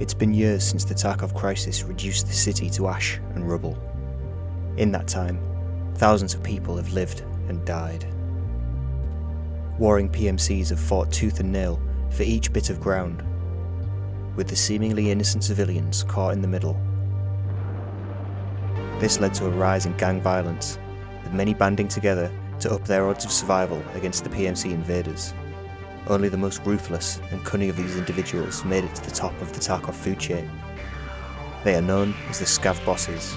It's been years since the Tarkov crisis reduced the city to ash and rubble. In that time, thousands of people have lived and died. Warring PMCs have fought tooth and nail for each bit of ground, with the seemingly innocent civilians caught in the middle. This led to a rise in gang violence, with many banding together to up their odds of survival against the PMC invaders. Only the most ruthless and cunning of these individuals made it to the top of the Tarkov food chain. They are known as the Scav bosses,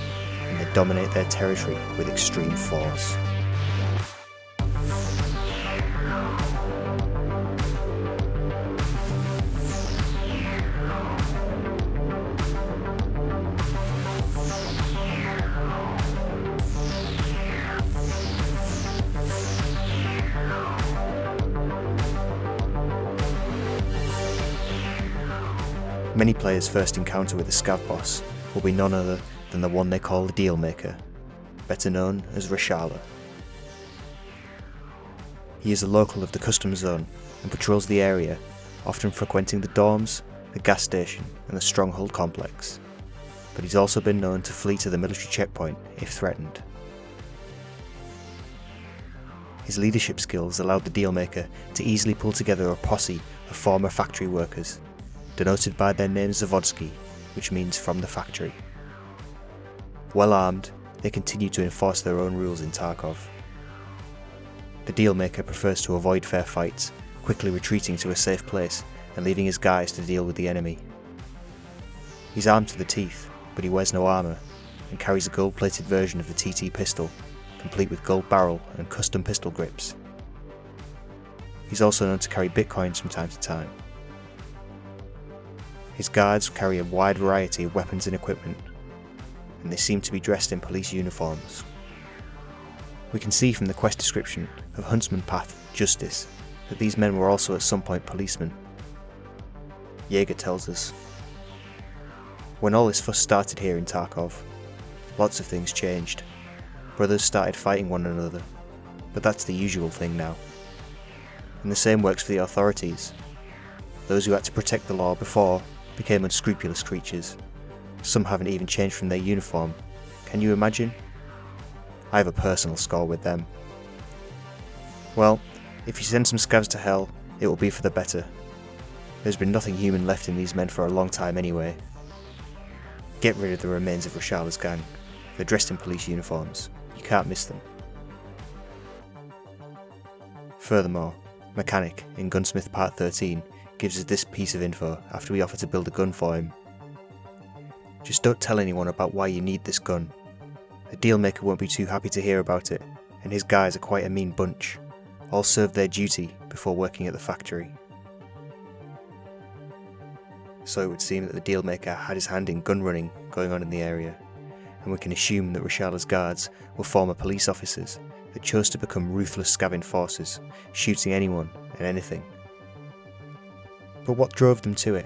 and they dominate their territory with extreme force. Many players' first encounter with the Scav boss will be none other than the one they call the Dealmaker, better known as Reshala. He is a local of the customs zone and patrols the area, often frequenting the dorms, the gas station and the stronghold complex, but he's also been known to flee to the military checkpoint if threatened. His leadership skills allowed the Dealmaker to easily pull together a posse of former factory workers, denoted by their name Zavodsky, which means from the factory. Well armed, they continue to enforce their own rules in Tarkov. The Dealmaker prefers to avoid fair fights, quickly retreating to a safe place and leaving his guys to deal with the enemy. He's armed to the teeth, but he wears no armour and carries a gold-plated version of the TT pistol, complete with gold barrel and custom pistol grips. He's also known to carry bitcoins from time to time. His guards carry a wide variety of weapons and equipment, and they seem to be dressed in police uniforms. We can see from the quest description of Huntsman Path Justice that these men were also at some point policemen. Jaeger tells us, "When all this fuss started here in Tarkov, lots of things changed. Brothers started fighting one another, but that's the usual thing now. And the same works for the authorities. Those who had to protect the law before became unscrupulous creatures. Some haven't even changed from their uniform. Can you imagine? I have a personal score with them. Well, if you send some scavs to hell, it will be for the better. There's been nothing human left in these men for a long time anyway. Get rid of the remains of Reshala's gang. They're dressed in police uniforms. You can't miss them." Furthermore, Mechanic in Gunsmith Part 13 gives us this piece of info after we offer to build a gun for him. "Just don't tell anyone about why you need this gun. The Dealmaker won't be too happy to hear about it, and his guys are quite a mean bunch. All served their duty before working at the factory." So it would seem that the Dealmaker had his hand in gun running going on in the area, and we can assume that Reshala's guards were former police officers that chose to become ruthless scav enforcers, shooting anyone and anything. But what drove them to it?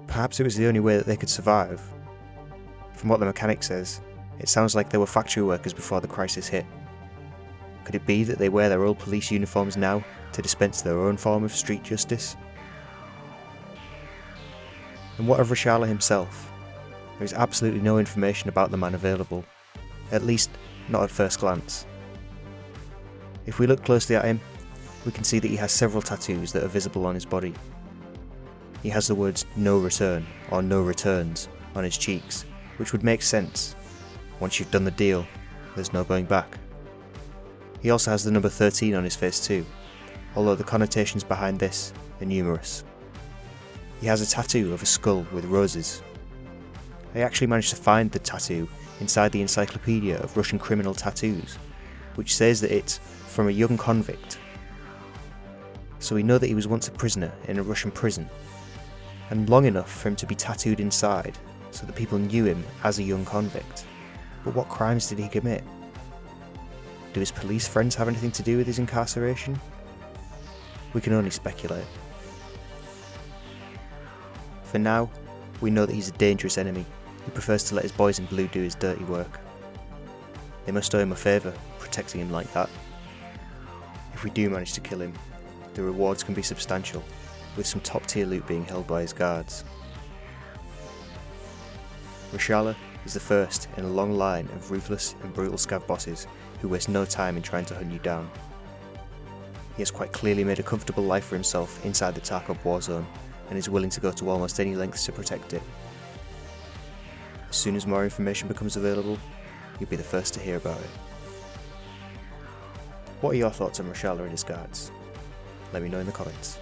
Perhaps it was the only way that they could survive. From what the Mechanic says, it sounds like they were factory workers before the crisis hit. Could it be that they wear their old police uniforms now to dispense their own form of street justice? And what of Reshala himself? There is absolutely no information about the man available, at least not at first glance. If we look closely at him, we can see that he has several tattoos that are visible on his body. He has the words "No Return" or "No Returns" on his cheeks, which would make sense. Once you've done the deal, there's no going back. He also has the number 13 on his face too, although the connotations behind this are numerous. He has a tattoo of a skull with roses. I actually managed to find the tattoo inside the Encyclopedia of Russian Criminal Tattoos, which says that it's from a young convict. So we know that he was once a prisoner in a Russian prison, and long enough for him to be tattooed inside so that people knew him as a young convict. But what crimes did he commit? Do his police friends have anything to do with his incarceration? We can only speculate. For now, we know that he's a dangerous enemy who prefers to let his boys in blue do his dirty work. They must owe him a favour, protecting him like that. If we do manage to kill him, the rewards can be substantial, with some top tier loot being held by his guards. Reshala is the first in a long line of ruthless and brutal scav bosses who waste no time in trying to hunt you down. He has quite clearly made a comfortable life for himself inside the Tarkov war zone and is willing to go to almost any lengths to protect it. As soon as more information becomes available, you'll be the first to hear about it. What are your thoughts on Reshala and his guards? Let me know in the comments.